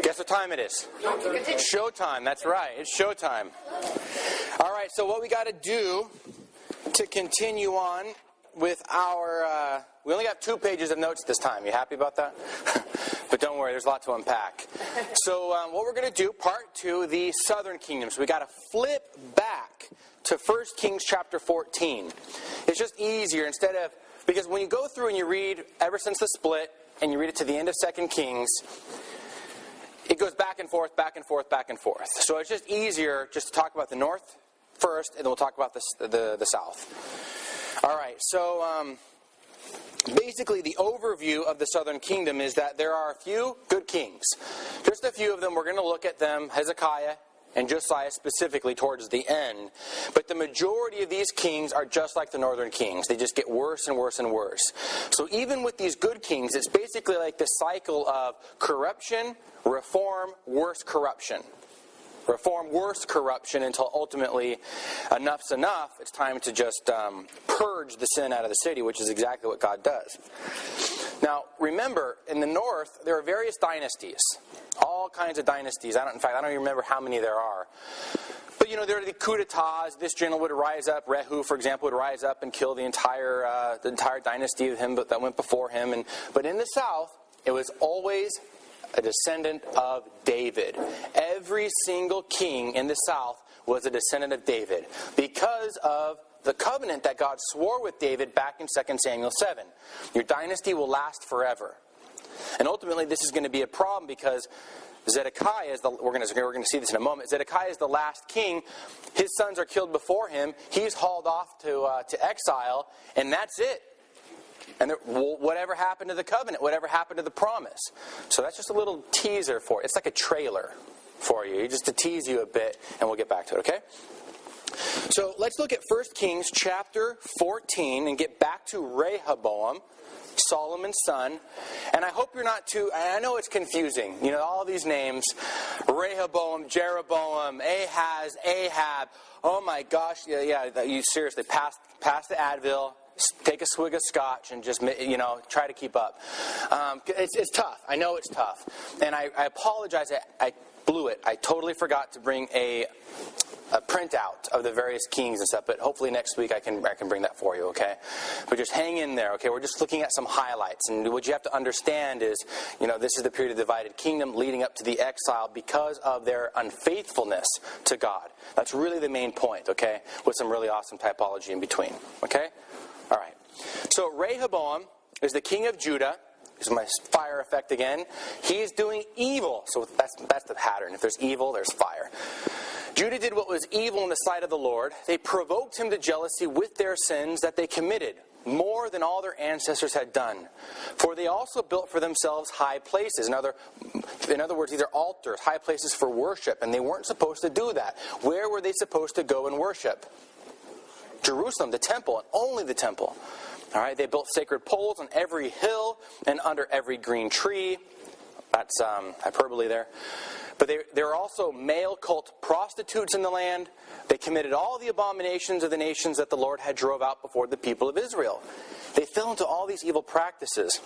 Guess what time it is? Showtime. That's right. It's showtime. All right, so what we got to do to continue on with our... we only got 2 pages of notes this time. You happy about that? But don't worry, there's a lot to unpack. So what we're going to do, part 2, the southern kingdom. So we got to flip back to 1 Kings chapter 14. It's just easier instead of... Because when you go through and you read ever since the split, and you read it to the end of 2 Kings, it goes back and forth, back and forth, back and forth. So it's just easier just to talk about the north first, and then we'll talk about the south. All right, so basically the overview of the southern kingdom is that there are a few good kings. Just a few of them. We're going to look at them, Hezekiah and Josiah specifically towards the end. But the majority of these kings are just like the northern kings. They just get worse and worse and worse. So even with these good kings, it's basically like this cycle of corruption, reform, worse corruption. Reform, worse corruption, until ultimately enough's enough. It's time to just purge the sin out of the city, which is exactly what God does. Now, remember, in the north, there are various dynasties. All kinds of dynasties. In fact, I don't even remember how many there are. But, there are the coup d'etats. This general would rise up. Rehu, for example, would rise up and kill the entire dynasty of him that went before him. But in the south, it was always a descendant of David. Every single king in the south was a descendant of David because of the covenant that God swore with David back in 2 Samuel 7. Your dynasty will last forever. And ultimately this is going to be a problem because Zedekiah is we're going to see this in a moment. Zedekiah is the last king. His sons are killed before him. He's hauled off to exile, and that's it. And whatever happened to the covenant, whatever happened to the promise. So that's just a little teaser for it. It's like a trailer for you, just to tease you a bit, and we'll get back to it, okay? So let's look at 1 Kings chapter 14 and get back to Rehoboam, Solomon's son. And I hope you're not too... I know it's confusing. All these names. Rehoboam, Jeroboam, Ahaz, Ahab. Oh my gosh. Yeah, you seriously, pass the Advil. Take a swig of scotch and just, try to keep up. It's tough. I know it's tough. And I apologize. I blew it. I totally forgot to bring a printout of the various kings and stuff, but hopefully next week I can bring that for you, okay? But just hang in there, okay? We're just looking at some highlights, and what you have to understand is, this is the period of the divided kingdom leading up to the exile because of their unfaithfulness to God. That's really the main point, okay? With some really awesome typology in between, okay? All right. So Rehoboam is the king of Judah. This is my fire effect again. He's doing evil. So that's the pattern. If there's evil, there's fire. Judah did what was evil in the sight of the Lord. They provoked him to jealousy with their sins that they committed, more than all their ancestors had done. For they also built for themselves high places. In other words, these are altars, high places for worship, and they weren't supposed to do that. Where were they supposed to go and worship? Jerusalem, the temple, and only the temple. All right, they built sacred poles on every hill and under every green tree. That's hyperbole there. But there were also male cult prostitutes in the land. They committed all the abominations of the nations that the Lord had drove out before the people of Israel. They fell into all these evil practices.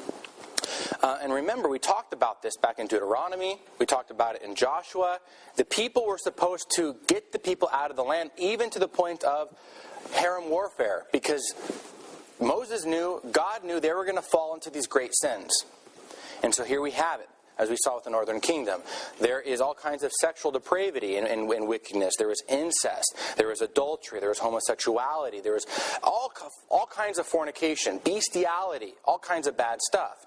And remember, we talked about this back in Deuteronomy. We talked about it in Joshua. The people were supposed to get the people out of the land, even to the point of harem warfare, because Moses knew, God knew they were going to fall into these great sins. And so here we have it. As we saw with the northern kingdom, there is all kinds of sexual depravity and wickedness. There is incest. There is adultery. There is homosexuality. There is all kinds of fornication, bestiality, all kinds of bad stuff.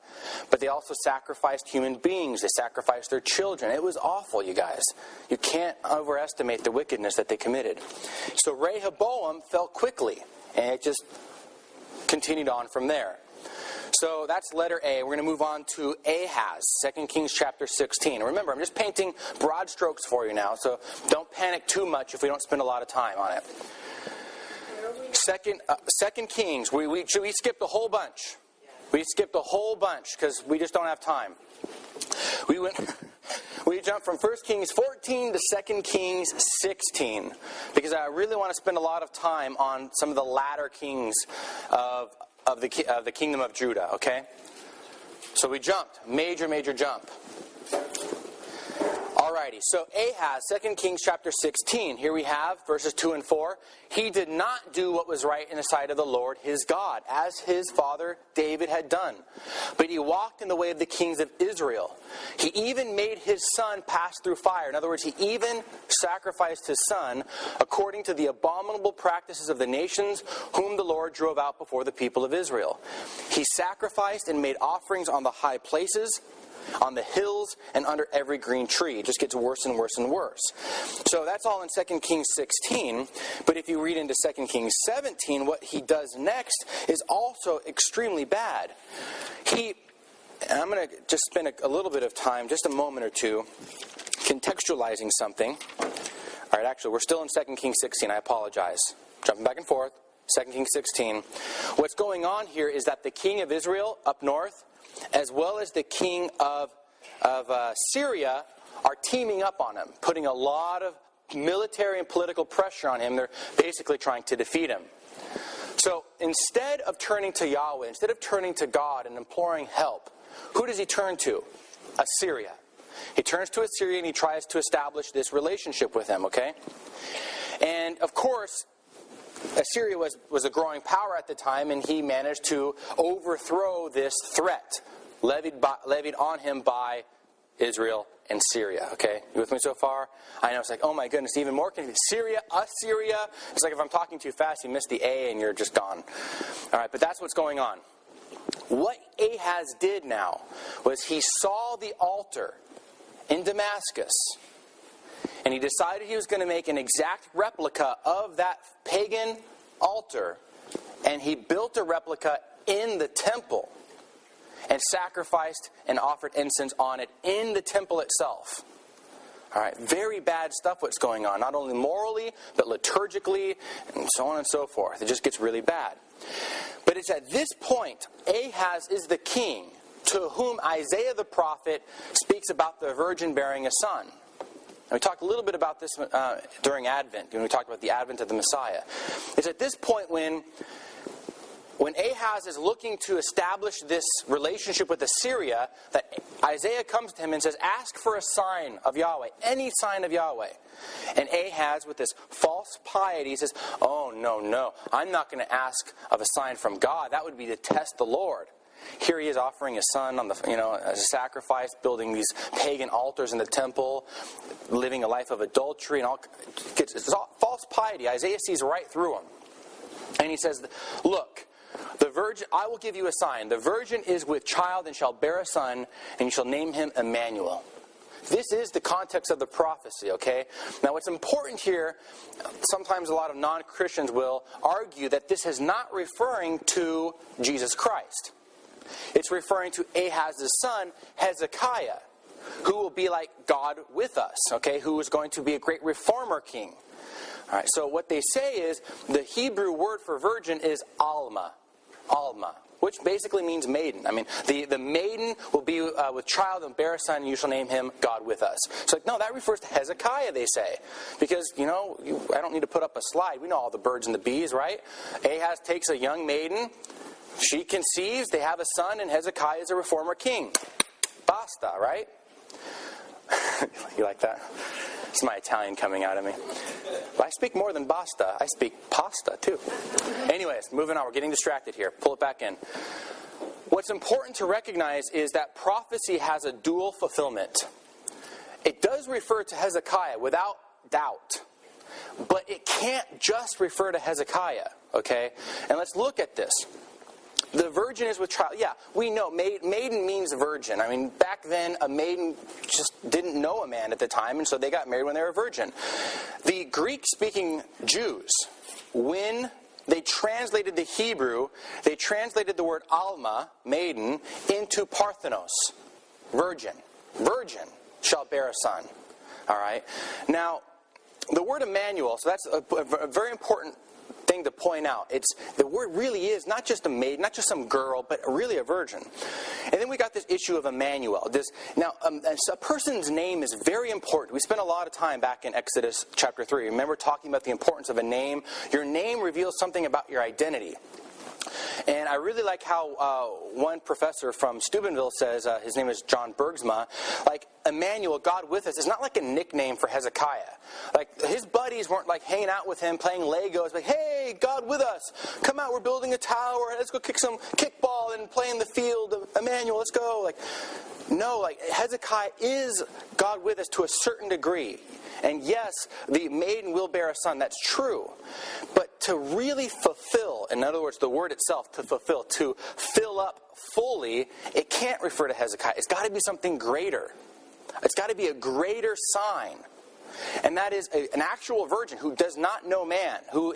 But they also sacrificed human beings. They sacrificed their children. It was awful, you guys. You can't overestimate the wickedness that they committed. So Rehoboam fell quickly, and it just continued on from there. So that's letter A. We're going to move on to Ahaz, 2 Kings chapter 16. Remember, I'm just painting broad strokes for you now, so don't panic too much if we don't spend a lot of time on it. Second Kings, we skipped a whole bunch. We skipped a whole bunch because we just don't have time. We jumped from 1 Kings 14 to 2 Kings 16 because I really want to spend a lot of time on some of the latter kings of the kingdom of Judah, okay? So we jumped. Major jump. Alrighty, so Ahaz, 2 Kings chapter 16. Here we have verses 2 and 4. He did not do what was right in the sight of the Lord his God, as his father David had done. But he walked in the way of the kings of Israel. He even made his son pass through fire. In other words, he even sacrificed his son according to the abominable practices of the nations whom the Lord drove out before the people of Israel. He sacrificed and made offerings on the high places, on the hills, and under every green tree. It just gets worse and worse and worse. So that's all in 2 Kings 16. But if you read into 2 Kings 17, what he does next is also extremely bad. And I'm going to just spend a little bit of time, just a moment or two, contextualizing something. All right, actually, we're still in 2 Kings 16. I apologize. Jumping back and forth. 2 Kings 16. What's going on here is that the king of Israel up north, as well as the king of Syria, are teaming up on him, putting a lot of military and political pressure on him. They're basically trying to defeat him. So instead of turning to Yahweh, instead of turning to God and imploring help, who does he turn to? Assyria. He turns to Assyria and he tries to establish this relationship with him, okay? And of course, Assyria was a growing power at the time, and he managed to overthrow this threat levied on him by Israel and Syria. Okay, you with me so far? I know it's like, oh my goodness, even more confusing. Syria, Assyria. It's like if I'm talking too fast, you miss the A and you're just gone. All right, but that's what's going on. What Ahaz did now was he saw the altar in Damascus, and he decided he was going to make an exact replica of that pagan altar. And he built a replica in the temple and sacrificed and offered incense on it in the temple itself. All right, very bad stuff what's going on. Not only morally, but liturgically, and so on and so forth. It just gets really bad. But it's at this point, Ahaz is the king to whom Isaiah the prophet speaks about the virgin bearing a son. And we talked a little bit about this during Advent, when we talked about the advent of the Messiah. It's at this point when Ahaz is looking to establish this relationship with Assyria that Isaiah comes to him and says, ask for a sign of Yahweh, any sign of Yahweh. And Ahaz, with this false piety, says, oh, no, I'm not going to ask of a sign from God. That would be to test the Lord. Here he is offering his son on the, as a sacrifice, building these pagan altars in the temple, living a life of adultery, and all. It's all false piety. Isaiah sees right through him, and he says, "Look, the virgin. I will give you a sign. The virgin is with child and shall bear a son, and you shall name him Emmanuel." This is the context of the prophecy, okay? Now what's important here, sometimes a lot of non-Christians will argue that this is not referring to Jesus Christ. It's referring to Ahaz's son, Hezekiah, who will be like God with us, okay? Who is going to be a great reformer king. All right, so what they say is the Hebrew word for virgin is Alma. Alma, which basically means maiden. I mean, the maiden will be with child and bear a son, and you shall name him God with us. So, no, that refers to Hezekiah, they say. Because, I don't need to put up a slide. We know all the birds and the bees, right? Ahaz takes a young maiden. She conceives, they have a son, and Hezekiah is a reformer king. Basta, right? You like that? It's my Italian coming out of me. But I speak more than basta. I speak pasta, too. Anyways, moving on. We're getting distracted here. Pull it back in. What's important to recognize is that prophecy has a dual fulfillment. It does refer to Hezekiah without doubt. But it can't just refer to Hezekiah, okay? And let's look at this. The virgin is with child. Yeah, we know maiden means virgin. I mean, back then, a maiden just didn't know a man at the time, and so they got married when they were virgin. The Greek-speaking Jews, when they translated the Hebrew, they translated the word alma, maiden, into parthenos, virgin. Virgin shall bear a son. All right? Now, the word Emmanuel, so that's a very important thing to point out. The word really is not just a maid, not just some girl, but really a virgin. And then we got this issue of Emmanuel. A person's name is very important. We spent a lot of time back in Exodus chapter 3. Remember talking about the importance of a name? Your name reveals something about your identity. And I really like how one professor from Steubenville says, his name is John Bergsma, like, Emmanuel, God with us, is not like a nickname for Hezekiah. Like, his buddies weren't like hanging out with him, playing Legos, like, hey, God with us, come out, we're building a tower, let's go kick some kickball and play in the field, Emmanuel, let's go. Like, no, like, Hezekiah is God with us to a certain degree. And yes, the maiden will bear a son, that's true. But to really fulfill, in other words, the word itself, to fulfill, to fill up fully, it can't refer to Hezekiah. It's got to be something greater. It's got to be a greater sign. And that is an actual virgin who does not know man, who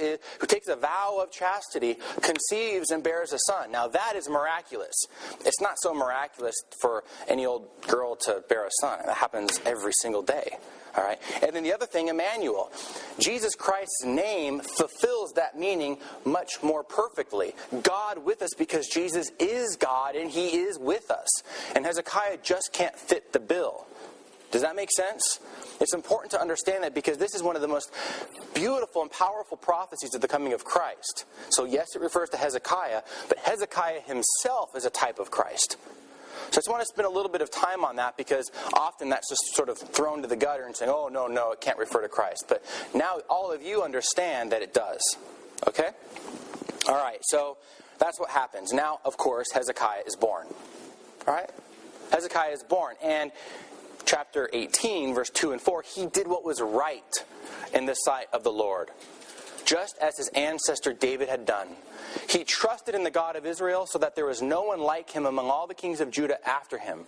takes a vow of chastity, conceives and bears a son. Now that is miraculous. It's not so miraculous for any old girl to bear a son. That happens every single day. All right? And then the other thing, Emmanuel. Jesus Christ's name fulfills that meaning much more perfectly. God with us, because Jesus is God and He is with us. And Hezekiah just can't fit the bill. Does that make sense? It's important to understand that, because this is one of the most beautiful and powerful prophecies of the coming of Christ. So yes, it refers to Hezekiah, but Hezekiah himself is a type of Christ. So I just want to spend a little bit of time on that, because often that's just sort of thrown to the gutter and saying, oh, no, it can't refer to Christ. But now all of you understand that it does. Okay? All right, so that's what happens. Now, of course, Hezekiah is born. All right? Hezekiah is born. And chapter 18, verse 2 and 4, he did what was right in the sight of the Lord, just as his ancestor David had done. He trusted in the God of Israel, so that there was no one like him among all the kings of Judah after him,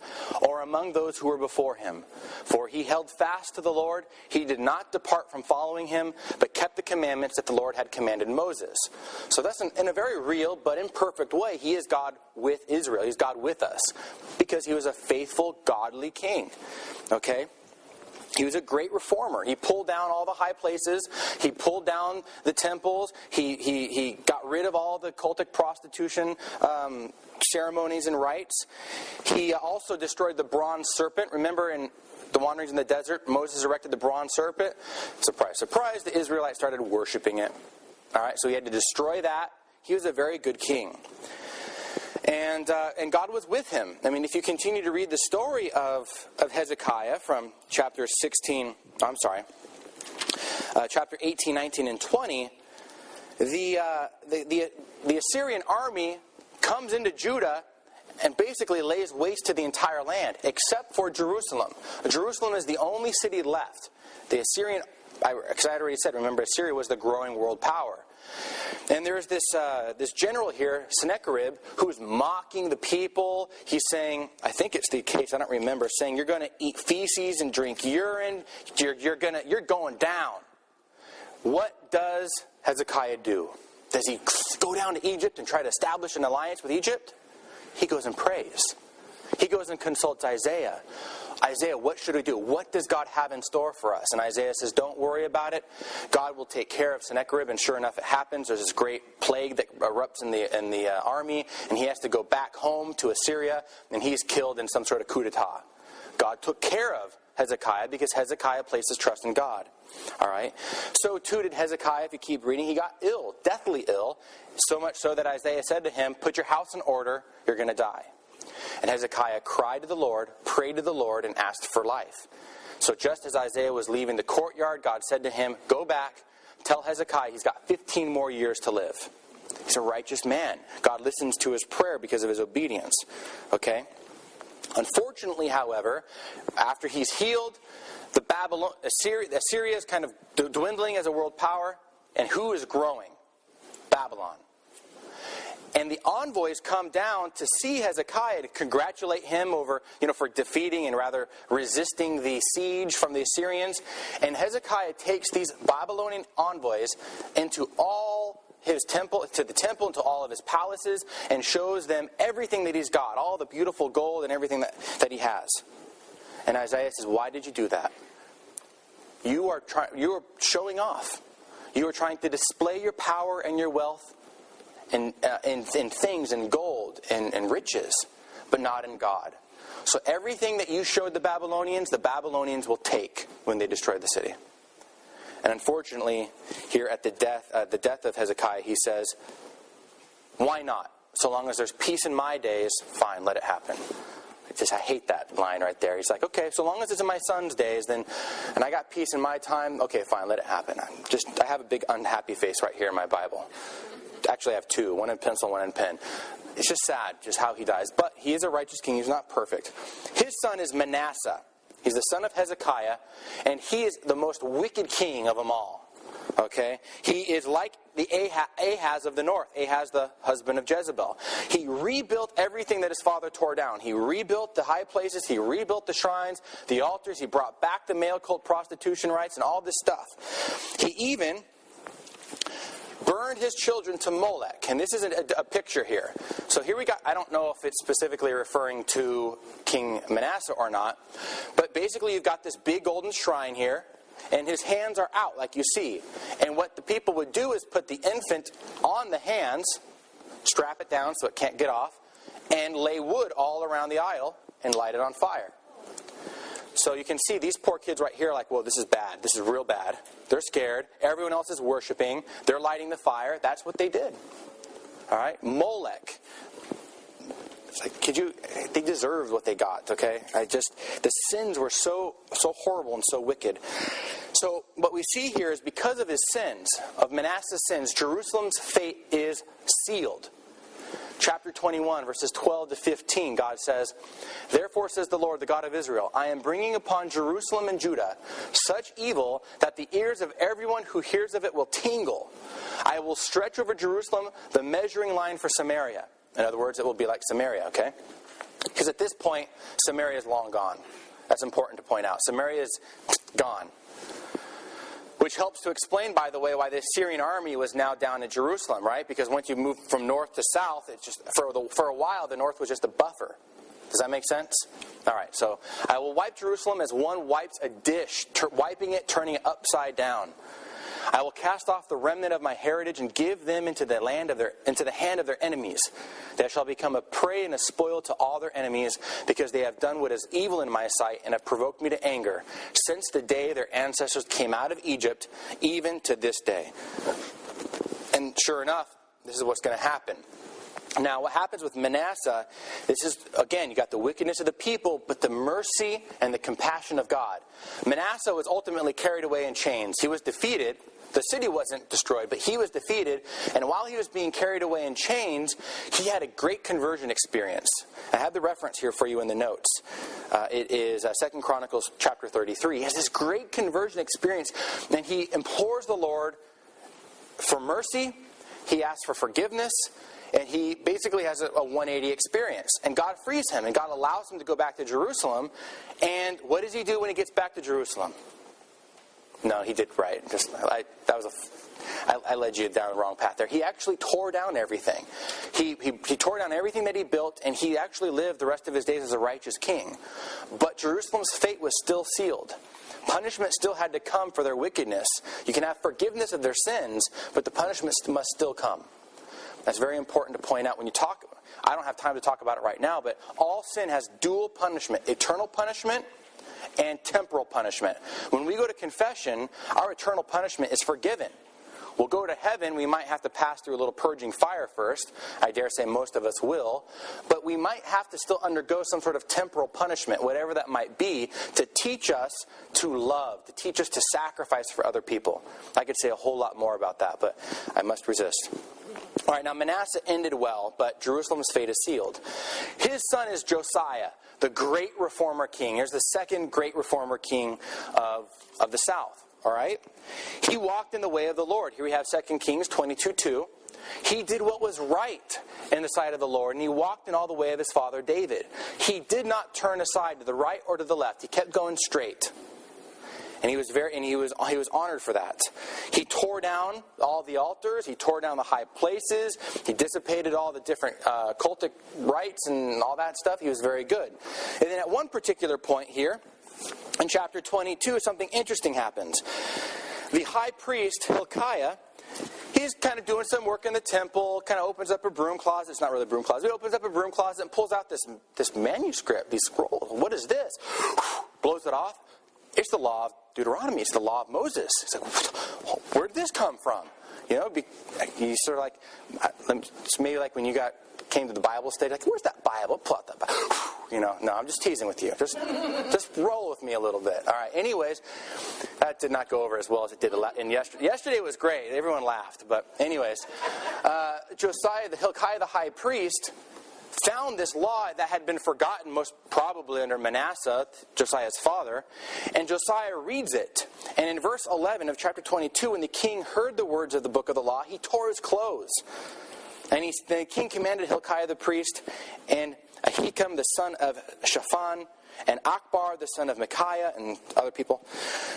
or among those who were before him. For he held fast to the Lord. He did not depart from following him, but kept the commandments that the Lord had commanded Moses. So that's in a very real but imperfect way, he is God with Israel. He's God with us, because he was a faithful, godly king. Okay? He was a great reformer. He pulled down all the high places. He pulled down the temples. He got rid of all the cultic prostitution ceremonies and rites. He also destroyed the bronze serpent. Remember in the wanderings in the desert, Moses erected the bronze serpent. Surprise, surprise, the Israelites started worshiping it. All right, so he had to destroy that. He was a very good king. And God was with him. I mean, if you continue to read the story of Hezekiah from chapter 18, 19, and 20, the Assyrian army comes into Judah and basically lays waste to the entire land, except for Jerusalem. Jerusalem is the only city left. The Assyrian, because I had already said, remember, Assyria was the growing world power. And there's this general here, Sennacherib, who's mocking the people. He's saying, I think it's the case, I don't remember, saying you're going to eat feces and drink urine. You're going down. What does Hezekiah do? Does he go down to Egypt and try to establish an alliance with Egypt? He goes and prays. He goes and consults Isaiah. Isaiah, what should we do? What does God have in store for us? And Isaiah says, don't worry about it. God will take care of Sennacherib. And sure enough, it happens. There's this great plague that erupts in the army, and he has to go back home to Assyria, and he's killed in some sort of coup d'etat. God took care of Hezekiah because Hezekiah placed his trust in God. All right. So too did Hezekiah. If you keep reading, he got ill, deathly ill, so much so that Isaiah said to him, put your house in order, you're going to die. And Hezekiah cried to the Lord, prayed to the Lord, and asked for life. So just as Isaiah was leaving the courtyard, God said to him, go back, tell Hezekiah he's got 15 more years to live. He's a righteous man. God listens to his prayer because of his obedience. Okay? Unfortunately, however, after he's healed, Assyria is kind of dwindling as a world power. And who is growing? Babylon. And the envoys come down to see Hezekiah, to congratulate him over, for defeating and rather resisting the siege from the Assyrians. And Hezekiah takes these Babylonian envoys into all his temple, to the temple, and to all of his palaces, and shows them everything that he's got, all the beautiful gold and everything that he has. And Isaiah says, why did you do that? You are showing off. You are trying to display your power and your wealth in things, in gold and riches, but not in God. So everything that you showed the Babylonians will take when they destroy the city. And unfortunately, here at the death of Hezekiah, he says, Why not? So long as there's peace in my days, fine, let it happen. I hate that line right there. He's like, okay, so long as it's in my son's days, then, and I got peace in my time, okay, fine, let it happen. I have a big unhappy face right here in my Bible. Actually, I have two, one in pencil, one in pen. It's just sad, just how he dies. But he is a righteous king. He's not perfect. His son is Manasseh. He's the son of Hezekiah, and he is the most wicked king of them all. Okay? He is like the Ahaz of the north. Ahaz, the husband of Jezebel. He rebuilt everything that his father tore down. He rebuilt the high places. He rebuilt the shrines, the altars. He brought back the male cult prostitution rights and all this stuff. He even burned his children to Molech. And this is a picture here. So here we got, I don't know if it's specifically referring to King Manasseh or not, but basically you've got this big golden shrine here, and his hands are out like you see. And what the people would do is put the infant on the hands, strap it down so it can't get off, and lay wood all around the aisle and light it on fire. So you can see these poor kids right here are like, well, this is bad. This is real bad. They're scared. Everyone else is worshiping. They're lighting the fire. That's what they did. All right? Molech. It's like, they deserved what they got, okay? The sins were so horrible and so wicked. So what we see here is because of his sins, of Manasseh's sins, Jerusalem's fate is sealed. Chapter 21, verses 12 to 15, God says, "Therefore says the Lord, the God of Israel, I am bringing upon Jerusalem and Judah such evil that the ears of everyone who hears of it will tingle. I will stretch over Jerusalem the measuring line for Samaria." In other words, it will be like Samaria, okay? Because at this point, Samaria is long gone. That's important to point out. Samaria is gone. Which helps to explain, by the way, why the Syrian army was now down in Jerusalem, right? Because once you move from north to south, it's just for a while, the north was just a buffer. Does that make sense? All right, so I will wipe Jerusalem as one wipes a dish, wiping it, turning it upside down. I will cast off the remnant of my heritage and give them into the hand of their enemies. They shall become a prey and a spoil to all their enemies, because they have done what is evil in my sight and have provoked me to anger, since the day their ancestors came out of Egypt, even to this day. And sure enough, this is what's going to happen. Now, what happens with Manasseh, this is, again, you got the wickedness of the people, but the mercy and the compassion of God. Manasseh was ultimately carried away in chains. He was defeated. The city wasn't destroyed, but he was defeated. And while he was being carried away in chains, he had a great conversion experience. I have the reference here for you in the notes. It is 2 Chronicles chapter 33. He has this great conversion experience, and he implores the Lord for mercy. He asks for forgiveness. And he basically has a 180 experience. And God frees him, and God allows him to go back to Jerusalem. And what does he do when he gets back to Jerusalem? No, he did right. I led you down the wrong path there. He actually tore down everything. He tore down everything that he built, and he actually lived the rest of his days as a righteous king. But Jerusalem's fate was still sealed. Punishment still had to come for their wickedness. You can have forgiveness of their sins, but the punishment must still come. That's very important to point out when you talk. I don't have time to talk about it right now, but all sin has dual punishment: eternal punishment and temporal punishment. When we go to confession, our eternal punishment is forgiven. We'll go to heaven. We might have to pass through a little purging fire first. I dare say most of us will. But we might have to still undergo some sort of temporal punishment, whatever that might be, to teach us to love, to teach us to sacrifice for other people. I could say a whole lot more about that, but I must resist. All right, now Manasseh ended well, but Jerusalem's fate is sealed. His son is Josiah, the great reformer king. Here's the second great reformer king of the south. All right? He walked in the way of the Lord. Here we have 2 Kings 22:2. He did what was right in the sight of the Lord, and he walked in all the way of his father David. He did not turn aside to the right or to the left. He kept going straight. And he was honored for that. He tore down all the altars. He tore down the high places. He dissipated all the different cultic rites and all that stuff. He was very good. And then at one particular point here, in chapter 22, something interesting happens. The high priest, Hilkiah, he's kind of doing some work in the temple, kind of opens up a broom closet. It's not really a broom closet. He opens up a broom closet and pulls out this manuscript, these scrolls. What is this? Blows it off. It's the law of Deuteronomy. It's the law of Moses. It's like, where did this come from? You know, you sort of like, it's maybe like when you came to the Bible study, like, where's that Bible? Pull out that Bible. You know, no, I'm just teasing with you. Just roll with me a little bit. All right. Anyways, that did not go over as well as it did in yesterday. Yesterday was great. Everyone laughed. But anyways, Josiah, Hilkiah the high priest, found this law that had been forgotten, most probably under Manasseh, Josiah's father, and Josiah reads it. And in verse 11 of chapter 22, when the king heard the words of the book of the law, he tore his clothes. And the king commanded Hilkiah the priest, and Ahikam the son of Shaphan, and Akbar the son of Micaiah, and other people,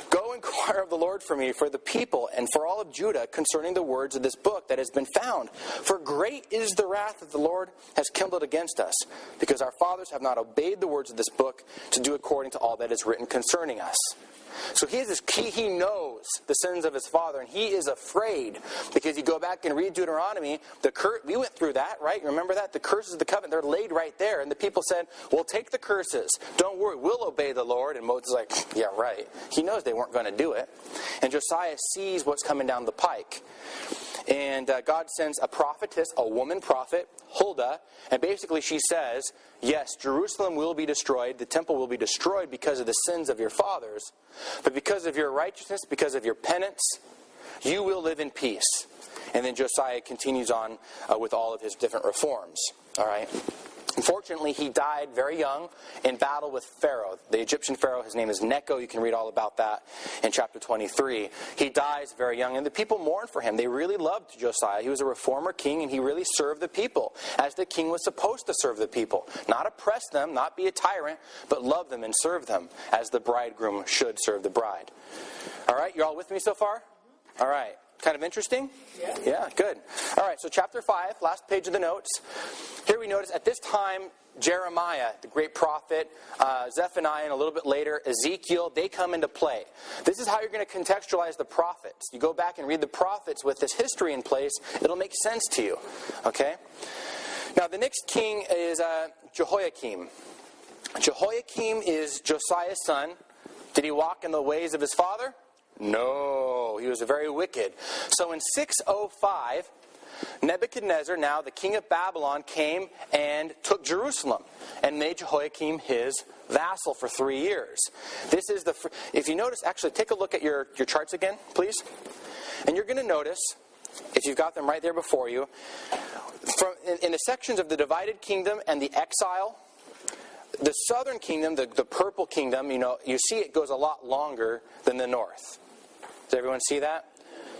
go inquire of the Lord for me, for the people, and for all of Judah, concerning the words of this book that has been found. For great is the wrath that the Lord has kindled against us, because our fathers have not obeyed the words of this book to do according to all that is written concerning us. So he knows the sins of his father, and he is afraid, because you go back and read Deuteronomy, we went through that, right? Remember that? The curses of the covenant, they're laid right there. And the people said, well, take the curses. Don't worry, we'll obey the Lord. And Moses is like, yeah, right. He knows they weren't going to do it. And Josiah sees what's coming down the pike. And God sends a prophetess, a woman prophet, Huldah, and basically she says, yes, Jerusalem will be destroyed, the temple will be destroyed because of the sins of your fathers, but because of your righteousness, because of your penance, you will live in peace. And then Josiah continues on with all of his different reforms. All right. Unfortunately, he died very young in battle with Pharaoh. The Egyptian Pharaoh, his name is Necho. You can read all about that in chapter 23. He dies very young, and the people mourn for him. They really loved Josiah. He was a reformer king, and he really served the people as the king was supposed to serve the people. Not oppress them, not be a tyrant, but love them and serve them as the bridegroom should serve the bride. All right, you all with me so far? All right. Kind of interesting? Yeah, good. All right, so chapter 5, last page of the notes. Here we notice at this time, Jeremiah, the great prophet, Zephaniah, and a little bit later, Ezekiel, they come into play. This is how you're going to contextualize the prophets. You go back and read the prophets with this history in place, it'll make sense to you. Okay? Now, the next king is Jehoiakim. Jehoiakim is Josiah's son. Did he walk in the ways of his father? No, he was very wicked. So in 605, Nebuchadnezzar, now the king of Babylon, came and took Jerusalem and made Jehoiakim his vassal for 3 years. This is if you notice, actually take a look at your charts again, please. And you're going to notice, if you've got them right there before you, in the sections of the divided kingdom and the exile, the southern kingdom, the purple kingdom, you see it goes a lot longer than the north. Does everyone see that?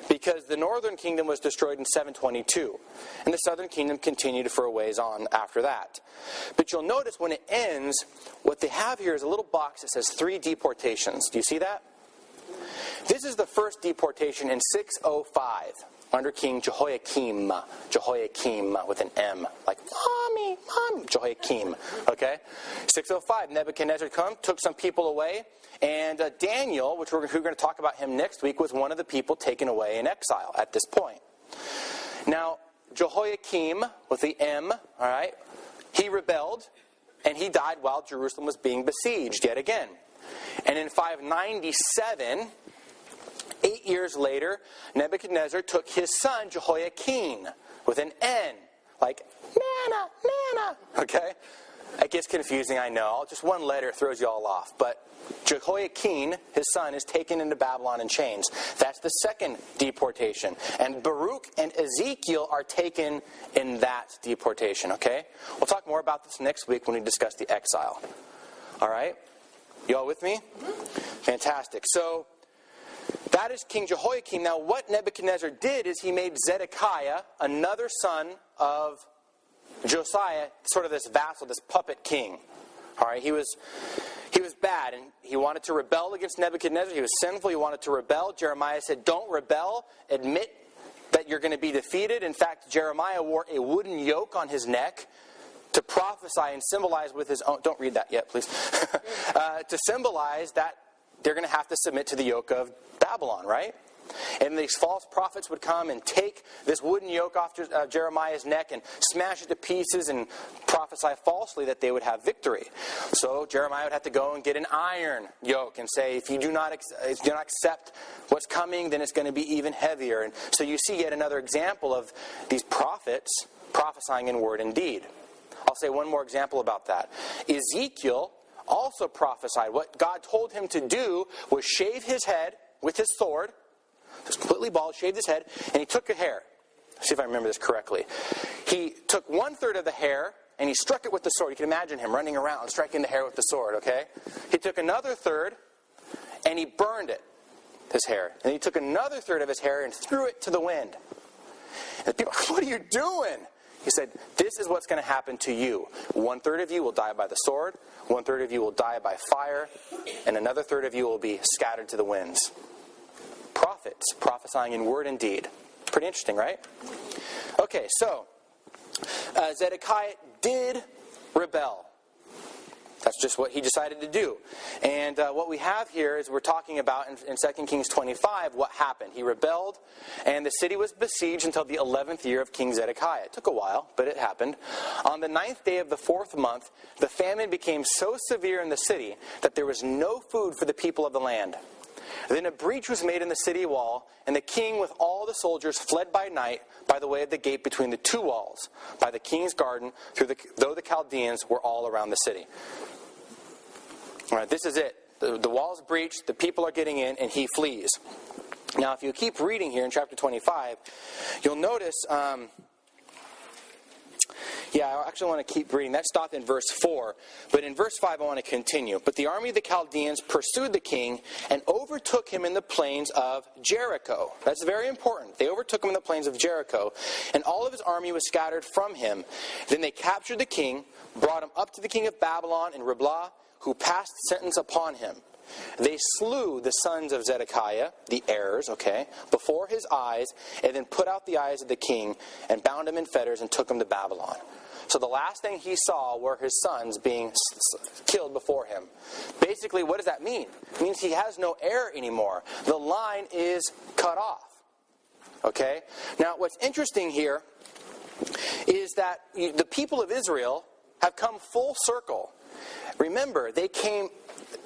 Because the northern kingdom was destroyed in 722, and the southern kingdom continued for a ways on after that. But you'll notice when it ends, what they have here is a little box that says 3 deportations. Do you see that? This is the first deportation in 605 under King Jehoiakim. Jehoiakim with an M. Like, mommy, Jehoiakim. Okay? 605, Nebuchadnezzar took some people away. And Daniel, which we're going to talk about him next week, was one of the people taken away in exile at this point. Now, Jehoiakim, with the M, all right, he rebelled, and he died while Jerusalem was being besieged yet again. And in 597, 8 years later, Nebuchadnezzar took his son Jehoiakim, with an N, like, manna, okay? It gets confusing, I know. Just one letter throws you all off. But Jehoiakim, his son, is taken into Babylon in chains. That's the second deportation. And Baruch and Ezekiel are taken in that deportation, okay? We'll talk more about this next week when we discuss the exile. All right? You all with me? Fantastic. So, that is King Jehoiakim. Now, what Nebuchadnezzar did is he made Zedekiah, another son of Josiah, sort of this vassal, this puppet king. All right, he was bad, and he wanted to rebel against Nebuchadnezzar. He was sinful. He wanted to rebel. Jeremiah said, "Don't rebel. Admit that you're going to be defeated." In fact, Jeremiah wore a wooden yoke on his neck to prophesy and symbolize with his own. Don't read that yet, please. To symbolize that they're going to have to submit to the yoke of Babylon, right? And these false prophets would come and take this wooden yoke off Jeremiah's neck and smash it to pieces and prophesy falsely that they would have victory. So Jeremiah would have to go and get an iron yoke and say, if you do not accept what's coming, then it's going to be even heavier. And so you see yet another example of these prophets prophesying in word and deed. I'll say one more example about that. Ezekiel also prophesied. What God told him to do was shave his head with his sword. Just completely bald, shaved his head, and he took a hair. Let's see if I remember this correctly. He took 1/3 of the hair, and he struck it with the sword. You can imagine him running around, striking the hair with the sword, okay? He took another third, and he burned it, his hair. And he took another third of his hair and threw it to the wind. And people, what are you doing? He said, this is what's going to happen to you. 1/3 of you will die by the sword, 1/3 of you will die by fire, and another third of you will be scattered to the winds. Prophets prophesying in word and deed. Pretty interesting, right? Okay, so Zedekiah did rebel. That's just what he decided to do. And what we have here is we're talking about in 2 Kings 25 what happened. He rebelled, and the city was besieged until the 11th year of King Zedekiah. It took a while, but it happened. On the 9th day of the 4th month, the famine became so severe in the city that there was no food for the people of the land. Then a breach was made in the city wall, and the king with all the soldiers fled by night by the way of the gate between the two walls, by the king's garden, though the Chaldeans were all around the city. All right, this is it. The wall's breached, the people are getting in, and he flees. Now, if you keep reading here in chapter 25, you'll notice... I actually want to keep reading. That stopped in verse 4. But in verse 5, I want to continue. But the army of the Chaldeans pursued the king and overtook him in the plains of Jericho. That's very important. They overtook him in the plains of Jericho, and all of his army was scattered from him. Then they captured the king, brought him up to the king of Babylon in Riblah, who passed sentence upon him. They slew the sons of Zedekiah, the heirs, before his eyes, and then put out the eyes of the king and bound him in fetters and took him to Babylon. So the last thing he saw were his sons being killed before him. Basically, what does that mean? It means he has no heir anymore. The line is cut off. Okay? Now, what's interesting here is that the people of Israel have come full circle. Remember, they came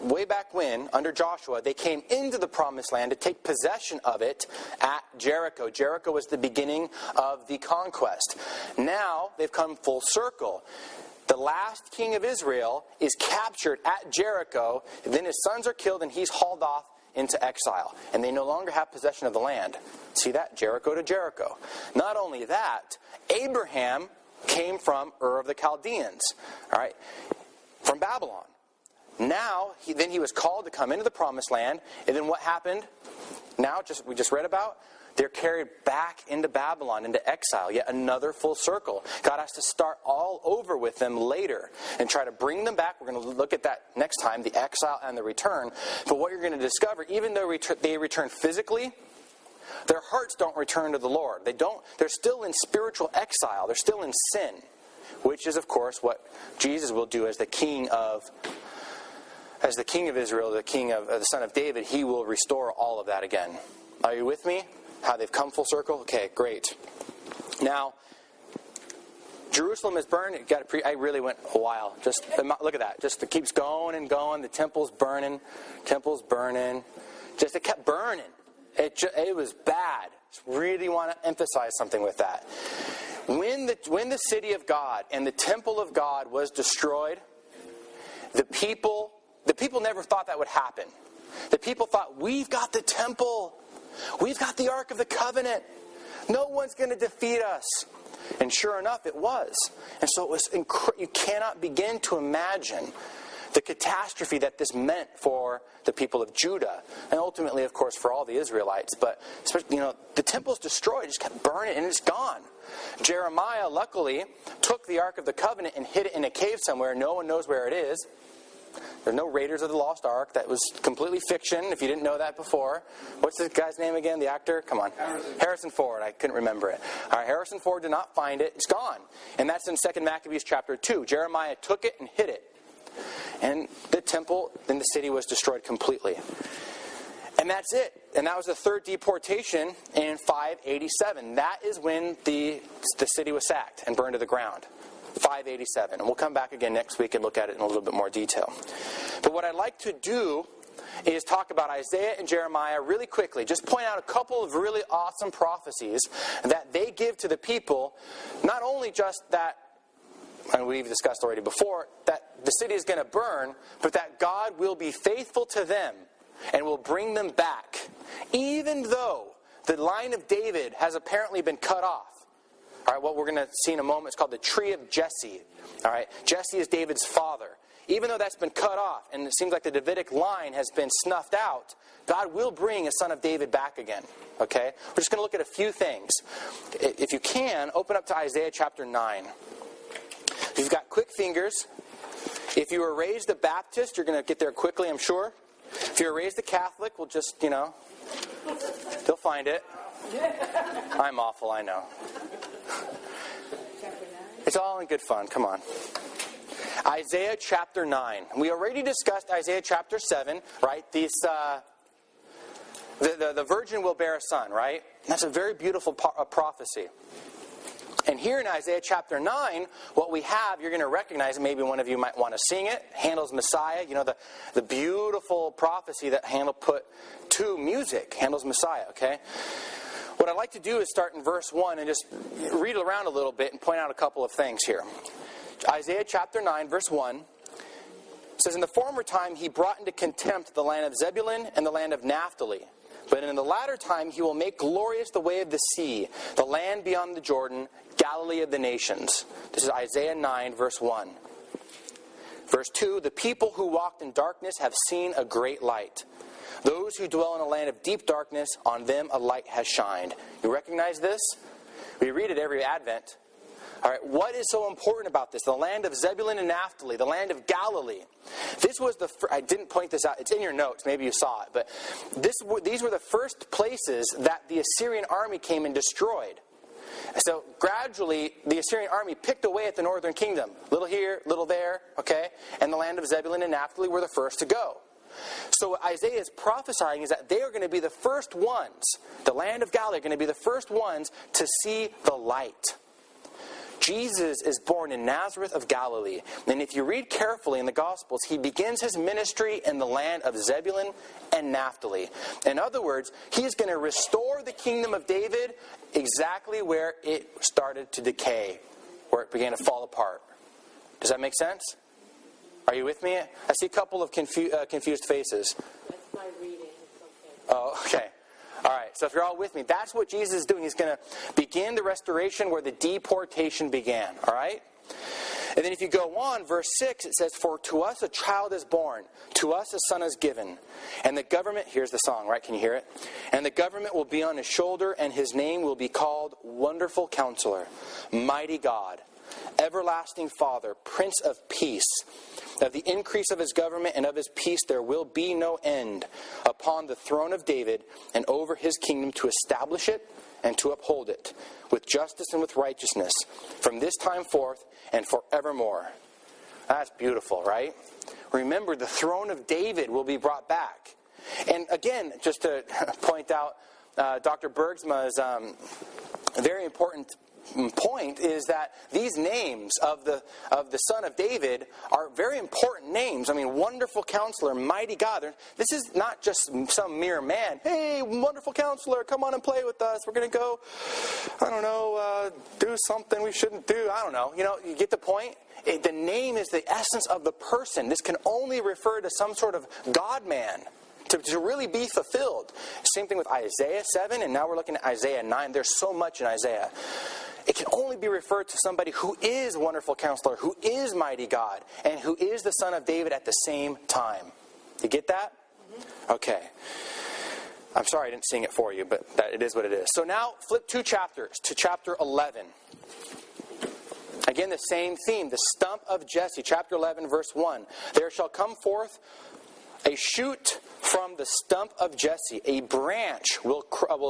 way back when, under Joshua, they came into the promised land to take possession of it at Jericho. Jericho was the beginning of the conquest. Now, they've come full circle. The last king of Israel is captured at Jericho, then his sons are killed, and he's hauled off into exile. And they no longer have possession of the land. See that? Jericho to Jericho. Not only that, Abraham came from Ur of the Chaldeans, all right, from Babylon. Now, then he was called to come into the promised land, and then what happened? Now, we just read about, they're carried back into Babylon, into exile, yet another full circle. God has to start all over with them later and try to bring them back. We're going to look at that next time, the exile and the return. But what you're going to discover, even though they return physically, their hearts don't return to the Lord. They're still in spiritual exile. They're still in sin, which is, of course, what Jesus will do as the king of Israel, the king of the son of David. He will restore all of that again. Are you with me? How they've come full circle? Okay, great. Now, Jerusalem is burned. I really went a while. Just look at that. Just it keeps going and going. The temple's burning. Just it kept burning. It was bad. Just really want to emphasize something with that. When the city of God and the temple of God was destroyed, the people never thought that would happen. The people thought, we've got the temple. We've got the Ark of the Covenant. No one's going to defeat us. And sure enough, it was. And so it was you cannot begin to imagine the catastrophe that this meant for the people of Judah. And ultimately, of course, for all the Israelites. But, the temple's destroyed. It just kept burning and it's gone. Jeremiah, luckily, took the Ark of the Covenant and hid it in a cave somewhere. No one knows where it is. There's no Raiders of the Lost Ark. That was completely fiction, if you didn't know that before. What's this guy's name again, the actor? Come on. Harrison Ford. I couldn't remember it. All right, Harrison Ford did not find it. It's gone. And that's in 2 Maccabees chapter 2. Jeremiah took it and hid it. And the temple, then the city was destroyed completely. And that's it. And that was the third deportation in 587. That is when the city was sacked and burned to the ground. 587. And we'll come back again next week and look at it in a little bit more detail. But what I'd like to do is talk about Isaiah and Jeremiah really quickly. Just point out a couple of really awesome prophecies that they give to the people. Not only just that, and we've discussed already before, that the city is going to burn, but that God will be faithful to them and will bring them back, even though the line of David has apparently been cut off. All right, what we're going to see in a moment is called the tree of Jesse. All right, Jesse is David's father. Even though that's been cut off, and it seems like the Davidic line has been snuffed out, God will bring a son of David back again. Okay, we're just going to look at a few things. If you can, open up to Isaiah chapter 9. If you've got quick fingers, if you were raised a Baptist, you're going to get there quickly, I'm sure. If you were raised a Catholic, we'll just, they'll find it. I'm awful, I know. It's all in good fun, come on. Isaiah chapter 9. We already discussed Isaiah chapter 7, right? The virgin will bear a son, right? That's a very beautiful prophecy. And here in Isaiah chapter 9, what we have, you're going to recognize it. Maybe one of you might want to sing it. Handel's Messiah. You know, the beautiful prophecy that Handel put to music. Handel's Messiah, okay? What I'd like to do is start in verse 1 and just read around a little bit and point out a couple of things here. Isaiah chapter 9, verse 1 says, "In the former time he brought into contempt the land of Zebulun and the land of Naphtali. But in the latter time he will make glorious the way of the sea, the land beyond the Jordan, Galilee of the nations." This is Isaiah 9, verse 1. Verse 2, "The people who walked in darkness have seen a great light. Those who dwell in a land of deep darkness, on them a light has shined." You recognize this? We read it every Advent. All right, what is so important about this? The land of Zebulun and Naphtali, the land of Galilee. This was I didn't point this out. It's in your notes. Maybe you saw it. But these were the first places that the Assyrian army came and destroyed. So gradually, the Assyrian army picked away at the northern kingdom. Little here, little there, okay? And the land of Zebulun and Naphtali were the first to go. So what Isaiah is prophesying is that they are going to be the first ones, the land of Galilee are going to be the first ones to see the light. Jesus is born in Nazareth of Galilee. And if you read carefully in the Gospels, he begins his ministry in the land of Zebulun and Naphtali. In other words, he is going to restore the kingdom of David exactly where it started to decay, where it began to fall apart. Does that make sense? Are you with me? I see a couple of confused faces. That's my reading. It's okay. Oh, okay. All right, so if you're all with me, that's what Jesus is doing. He's going to begin the restoration where the deportation began, all right? And then if you go on, verse 6, it says, "For to us a child is born, to us a son is given, and the government," here's the song, right? Can you hear it? "And the government will be on his shoulder, and his name will be called Wonderful Counselor, Mighty God, Everlasting Father, Prince of Peace. Of the increase of his government and of his peace there will be no end, upon the throne of David and over his kingdom, to establish it and to uphold it with justice and with righteousness from this time forth and forevermore." That's beautiful, right? Remember, the throne of David will be brought back. And again, just to point out Dr. Bergsma's very important point is that these names of the Son of David are very important names. I mean, Wonderful Counselor, Mighty God. This is not just some mere man. "Hey, Wonderful Counselor, come on and play with us. We're going to go, I don't know, do something we shouldn't do." I don't know. You get the point? The name is the essence of the person. This can only refer to some sort of God-man. To really be fulfilled. Same thing with Isaiah 7, and now we're looking at Isaiah 9. There's so much in Isaiah. It can only be referred to somebody who is Wonderful Counselor, who is Mighty God, and who is the Son of David at the same time. You get that? Mm-hmm. Okay. I'm sorry I didn't sing it for you, but it is what it is. So now flip 2 chapters to chapter 11. Again, the same theme, the stump of Jesse, chapter 11, verse 1. "There shall come forth a shoot from the stump of Jesse, a branch will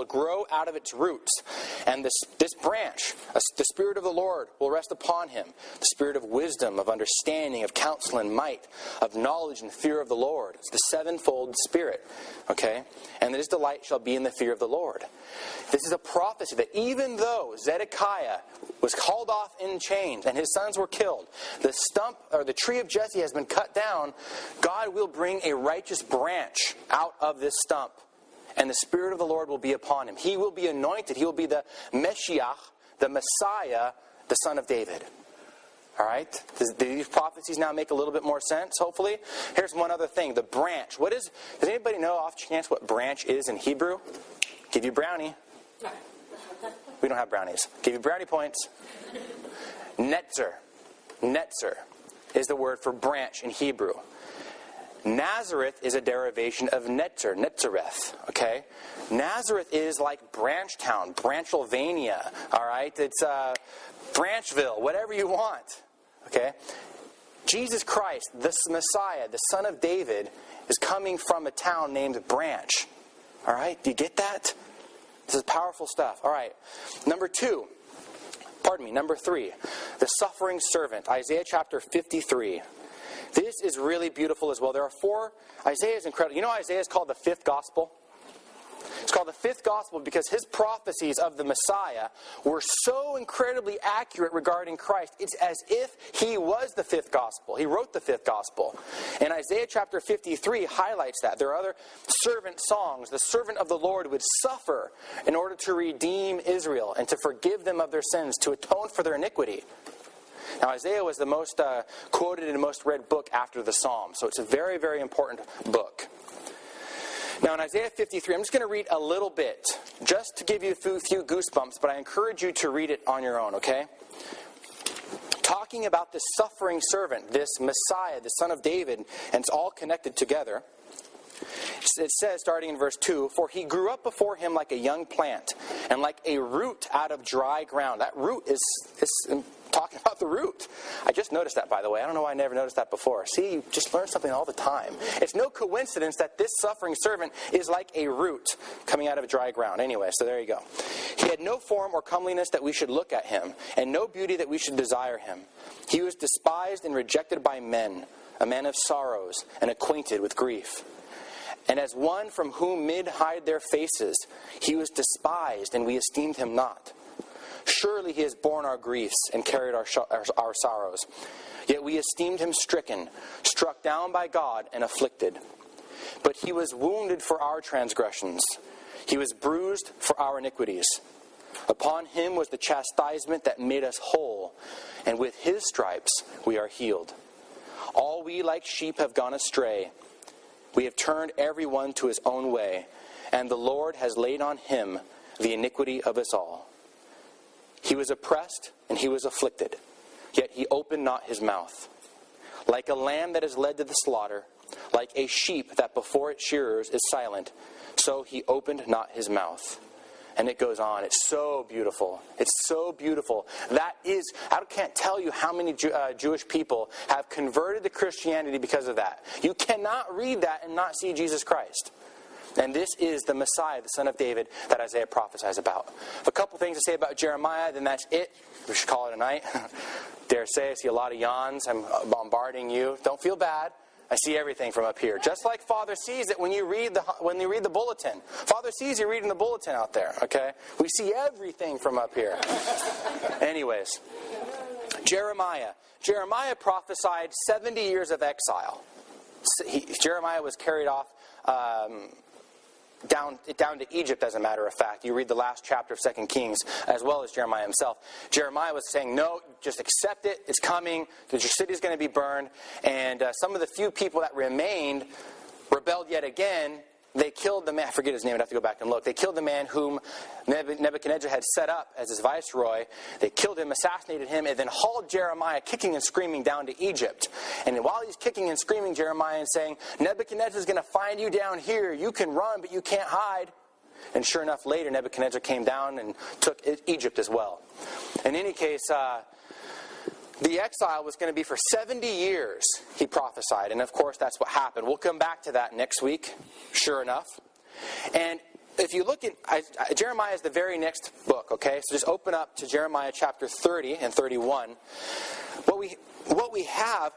grow out of its roots. And this branch, the Spirit of the Lord, will rest upon him. The Spirit of wisdom, of understanding, of counsel and might, of knowledge and fear of the Lord. It's the sevenfold Spirit. Okay? And his delight shall be in the fear of the Lord. This is a prophecy that even though Zedekiah was hauled off in chains and his sons were killed, the stump or the tree of Jesse has been cut down, God will bring a righteous branch out of this stump, and the Spirit of the Lord will be upon him. He will be anointed. He will be the Meshiach, the Messiah, the Son of David. All right? Do these prophecies now make a little bit more sense, hopefully? Here's one other thing. The branch. Does anybody know off chance what branch is in Hebrew? Give you brownie. We don't have brownies. Give you brownie points. Netzer. Netzer is the word for branch in Hebrew. Nazareth is a derivation of Netzer, Netzareth, okay? Nazareth is like Branchtown, Branchylvania, all right? It's Branchville, whatever you want, okay? Jesus Christ, the Messiah, the Son of David, is coming from a town named Branch, all right? Do you get that? This is powerful stuff. All right, number 3, the suffering servant, Isaiah chapter 53. This is really beautiful as well. There are 4, Isaiah is incredible. You know Isaiah is called the 5th gospel? It's called the 5th gospel because his prophecies of the Messiah were so incredibly accurate regarding Christ. It's as if he was the 5th gospel. He wrote the 5th gospel. And Isaiah chapter 53 highlights that. There are other servant songs. The servant of the Lord would suffer in order to redeem Israel and to forgive them of their sins, to atone for their iniquity. Now, Isaiah was the most quoted and most read book after the Psalms, so it's a very, very important book. Now, in Isaiah 53, I'm just going to read a little bit, just to give you a few goosebumps, but I encourage you to read it on your own, okay? Talking about this suffering servant, this Messiah, the Son of David, and it's all connected together. It says, starting in verse 2, "For he grew up before him like a young plant, and like a root out of dry ground." That root is talking about the root. I just noticed that, by the way. I don't know why I never noticed that before. See, you just learn something all the time. It's no coincidence that this suffering servant is like a root coming out of dry ground. Anyway, so there you go. "He had no form or comeliness that we should look at him, and no beauty that we should desire him. He was despised and rejected by men, a man of sorrows and acquainted with grief. And as one from whom men hide their faces, he was despised, and we esteemed him not. Surely he has borne our griefs and carried our sorrows. Yet we esteemed him stricken, struck down by God, and afflicted. But he was wounded for our transgressions. He was bruised for our iniquities. Upon him was the chastisement that made us whole, and with his stripes we are healed. All we like sheep have gone astray. We have turned everyone to his own way, and the Lord has laid on him the iniquity of us all. He was oppressed and he was afflicted, yet he opened not his mouth. Like a lamb that is led to the slaughter, like a sheep that before its shearers is silent, so he opened not his mouth." And it goes on. It's so beautiful. It's so beautiful. That is, I can't tell you how many Jewish people have converted to Christianity because of that. You cannot read that and not see Jesus Christ. And this is the Messiah, the Son of David, that Isaiah prophesies about. A couple things to say about Jeremiah, then that's it. We should call it a night. Dare say, I see a lot of yawns. I'm bombarding you. Don't feel bad. I see everything from up here. Just like Father sees it when you read the bulletin. Father sees you reading the bulletin out there, okay? We see everything from up here. Anyways, Jeremiah. Jeremiah prophesied 70 years of exile. Jeremiah was carried off down to Egypt, as a matter of fact. You read the last chapter of 2 Kings, as well as Jeremiah himself. Jeremiah was saying, no, just accept it, it's coming, your city is going to be burned. And some of the few people that remained rebelled yet again. They killed the man, I forget his name, I'd have to go back and look. They killed the man whom Nebuchadnezzar had set up as his viceroy. They killed him, assassinated him, and then hauled Jeremiah kicking and screaming down to Egypt. And while he's kicking and screaming, Jeremiah is saying, Nebuchadnezzar is going to find you down here. You can run, but you can't hide. And sure enough, later Nebuchadnezzar came down and took Egypt as well. In any case, the exile was going to be for 70 years, he prophesied. And of course, that's what happened. We'll come back to that next week, sure enough. And if you look at, Jeremiah is the very next book, okay? So just open up to Jeremiah chapter 30 and 31. What we have,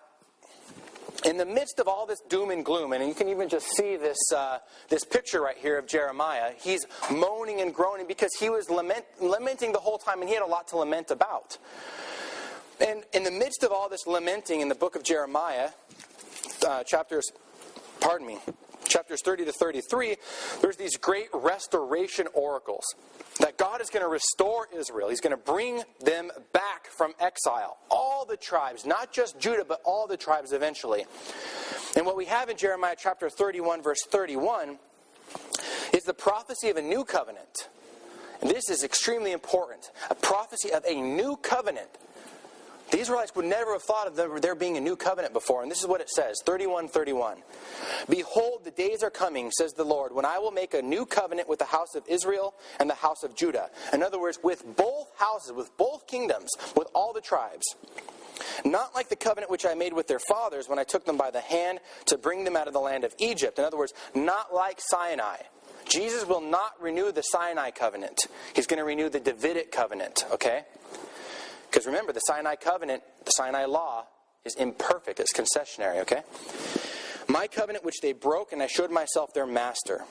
in the midst of all this doom and gloom, and you can even just see this picture right here of Jeremiah, he's moaning and groaning because he was lamenting the whole time, and he had a lot to lament about. And in the midst of all this lamenting in the book of Jeremiah, chapters 30 to 33, there's these great restoration oracles that God is going to restore Israel. He's going to bring them back from exile. All the tribes, not just Judah, but all the tribes eventually. And what we have in Jeremiah chapter 31, verse 31, is the prophecy of a new covenant. And this is extremely important. A prophecy of a new covenant. The Israelites would never have thought of there being a new covenant before. And this is what it says, 31:31. Behold, the days are coming, says the Lord, when I will make a new covenant with the house of Israel and the house of Judah. In other words, with both houses, with both kingdoms, with all the tribes. Not like the covenant which I made with their fathers when I took them by the hand to bring them out of the land of Egypt. In other words, not like Sinai. Jesus will not renew the Sinai covenant. He's going to renew the Davidic covenant, okay? Because remember, the Sinai covenant, the Sinai law, is imperfect. It's concessionary, okay? My covenant which they broke, and I showed myself their master.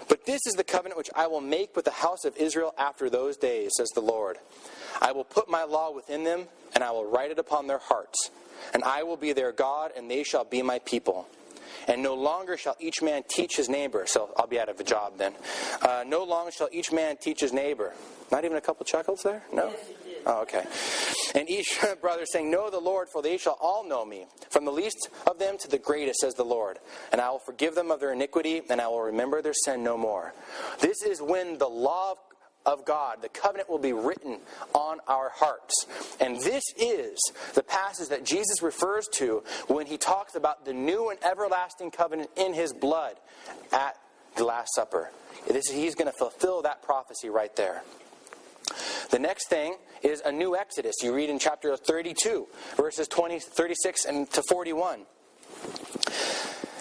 But this is the covenant which I will make with the house of Israel after those days, says the Lord. I will put my law within them, and I will write it upon their hearts. And I will be their God, and they shall be my people. And no longer shall each man teach his neighbor. So I'll be out of a job then. No longer shall each man teach his neighbor. Not even a couple chuckles there? No? Oh, okay. And each brother saying, know the Lord, for they shall all know me, from the least of them to the greatest, says the Lord. And I will forgive them of their iniquity, and I will remember their sin no more. This is when the law of God, the covenant, will be written on our hearts. And this is the passage that Jesus refers to when he talks about the new and everlasting covenant in his blood at the Last Supper. He's going to fulfill that prophecy right there. The next thing is a new Exodus. You read in chapter 32, verses 36 and to 41.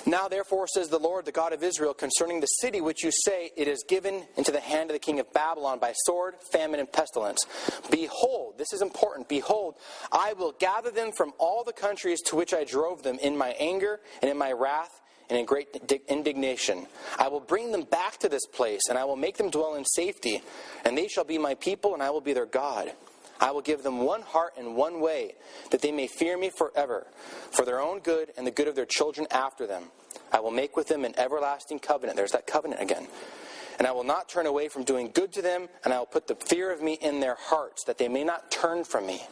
Now therefore, says the Lord, the God of Israel, concerning the city which you say, it is given into the hand of the king of Babylon by sword, famine, and pestilence. Behold, this is important, behold, I will gather them from all the countries to which I drove them in my anger and in my wrath, and in great indignation. I will bring them back to this place, and I will make them dwell in safety, and they shall be my people, and I will be their God. I will give them one heart and one way, that they may fear me forever, for their own good and the good of their children after them. I will make with them an everlasting covenant. There's that covenant again. And I will not turn away from doing good to them, and I will put the fear of me in their hearts, that they may not turn from me.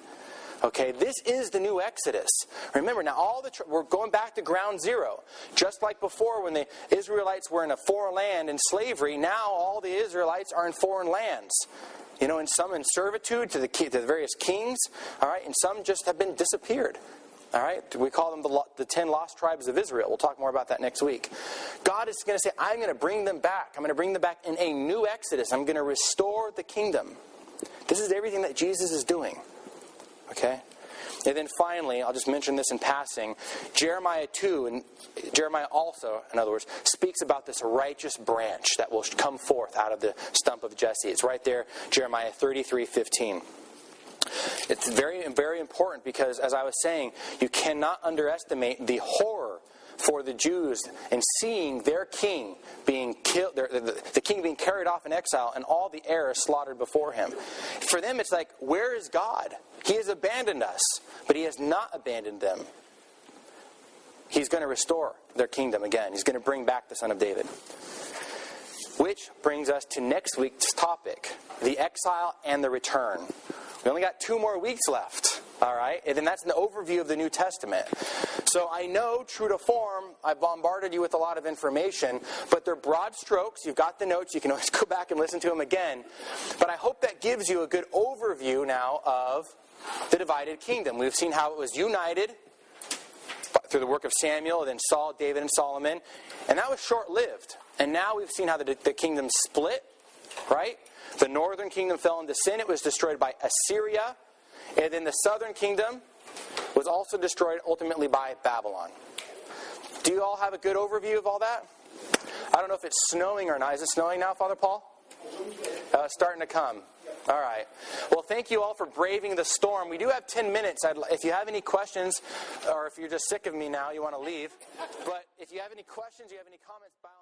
Okay, this is the new Exodus. Remember, now we're going back to ground zero. Just like before when the Israelites were in a foreign land in slavery, now all the Israelites are in foreign lands. You know, and some in servitude to the various kings, all right, and some just have been disappeared. All right, we call them the 10 lost tribes of Israel. We'll talk more about that next week. God is going to say, I'm going to bring them back. I'm going to bring them back in a new Exodus. I'm going to restore the kingdom. This is everything that Jesus is doing. Okay? And then finally, I'll just mention this in passing, Jeremiah 2, and Jeremiah also, in other words, speaks about this righteous branch that will come forth out of the stump of Jesse. It's right there, Jeremiah 33:15. It's very, very important because, as I was saying, you cannot underestimate the horror for the Jews in seeing their king being killed, the king being carried off in exile, and all the heirs slaughtered before him. For them, it's like, where is God? He has abandoned us, but he has not abandoned them. He's going to restore their kingdom again. He's going to bring back the Son of David. Which brings us to next week's topic, the exile and the return. We only got 2 more weeks left, all right? And then that's an overview of the New Testament. So I know, true to form, I bombarded you with a lot of information, but they're broad strokes. You've got the notes. You can always go back and listen to them again. But I hope that gives you a good overview now of the divided kingdom. We've seen how it was united through the work of Samuel, then Saul, David, and Solomon. And that was short-lived. And now we've seen how the kingdom split, right? The northern kingdom fell into sin. It was destroyed by Assyria. And then the southern kingdom was also destroyed ultimately by Babylon. Do you all have a good overview of all that? I don't know if it's snowing or not. Is it snowing now, Father Paul? Starting to come. All right. Well, thank you all for braving the storm. We do have 10 minutes. If you have any questions, or if you're just sick of me now, you want to leave. But if you have any questions, you have any comments, by all means.